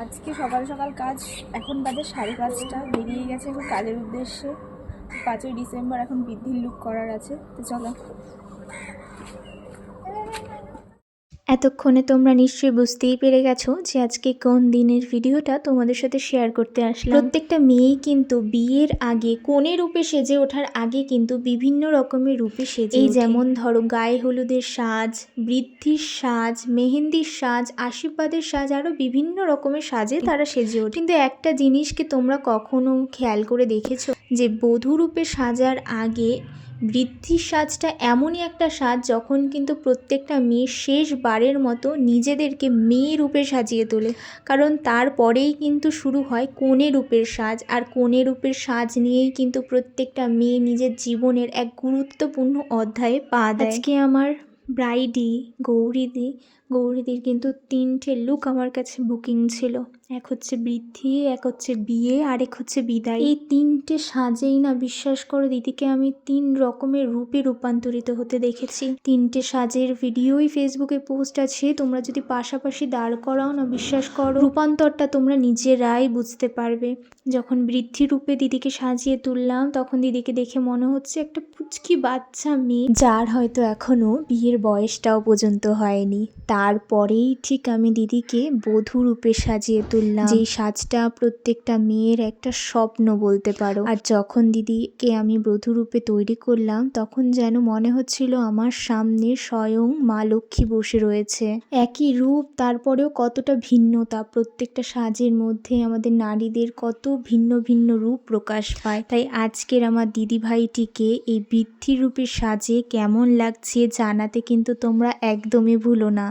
আজকে সকাল সকাল কাজ, এখন বাজে 5:30, বেরিয়ে গেছে এখন কাজের উদ্দেশ্যে। 5ই ডিসেম্বর, এখন বৃদ্ধির লুক করার আছে, তো চলো। এতক্ষণে তোমরা নিশ্চয়ই বুঝতেই পেরে গেছো যে আজকে কোন দিনের ভিডিওটা তোমাদের সাথে শেয়ার করতে আসলাম। প্রত্যেকটা মেয়েই কিন্তু বিয়ের আগে কনে রূপে সেজে ওঠার আগে কিন্তু বিভিন্ন রকমের রূপে সেজে এই যেমন ধরো গায়ে হলুদের সাজ, বৃদ্ধির সাজ, মেহেন্দির সাজ, আশীর্বাদের সাজ, আরও বিভিন্ন রকমের সাজে তারা সেজে ওঠে। কিন্তু একটা জিনিসকে তোমরা কখনো খেয়াল করে দেখেছো যে বধূ রূপে সাজার আগে বৃদ্ধির সাজটা এমনই একটা সাজ যখন কিন্তু প্রত্যেকটা মেয়ে শেষবারের মতো নিজেদেরকে মেয়ে রূপে সাজিয়ে তোলে, কারণ তারপরেই কিন্তু শুরু হয় কনে রূপের সাজ। আর কনে রূপের সাজ নিয়েই কিন্তু প্রত্যেকটা মেয়ে নিজের জীবনের এক গুরুত্বপূর্ণ অধ্যায়ে পা দেয়। আজকে আমার ব্রাইডি গৌরীদির কিন্তু 3টে লুক আমার কাছে বুকিং ছিল। এক হচ্ছে বৃদ্ধি, এক হচ্ছে বিয়ে, আর এক হচ্ছে বিদায়। এই 3টে সাজেই না বিশ্বাস করো দিদিকে আমি 3 রকমের রূপে রূপান্তরিত হতে দেখেছি। 3টে সাজের ভিডিওই ফেসবুকে পোস্ট আছে, তোমরা যদি পাশাপাশি দাঁড় করাও না, বিশ্বাস করো রূপান্তরটা তোমরা নিজেরাই বুঝতে পারবে। যখন বৃদ্ধি রূপে দিদিকে সাজিয়ে তুললাম তখন দিদিকে দেখে মনে হচ্ছে একটা পুচকি বাচ্চা মেয়ে, যার হয়তো এখনো বিয়ের বয়সটাও পর্যন্ত হয়নি। তারপরেই ঠিক আমি দিদিকে বধূ রূপে সাজিয়ে তুললাম, যেই সাজটা প্রত্যেকটা মেয়ের একটা স্বপ্ন বলতে পারো। আর যখন দিদিকে আমি বধূ রূপে তৈরি করলাম তখন যেন মনে হচ্ছিল আমার সামনে স্বয়ং মা লক্ষ্মী বসে রয়েছে। একই রূপ, তারপরেও কতটা ভিন্নতা। প্রত্যেকটা সাজের মধ্যে আমাদের নারীদের কত ভিন্ন ভিন্ন রূপ প্রকাশ পায়। তাই আজকের আমার দিদি ভাইটিকে এই বৃদ্ধি রূপের সাজে কেমন লাগছে জানাতে কিন্তু তোমরা একদমই ভুলো না।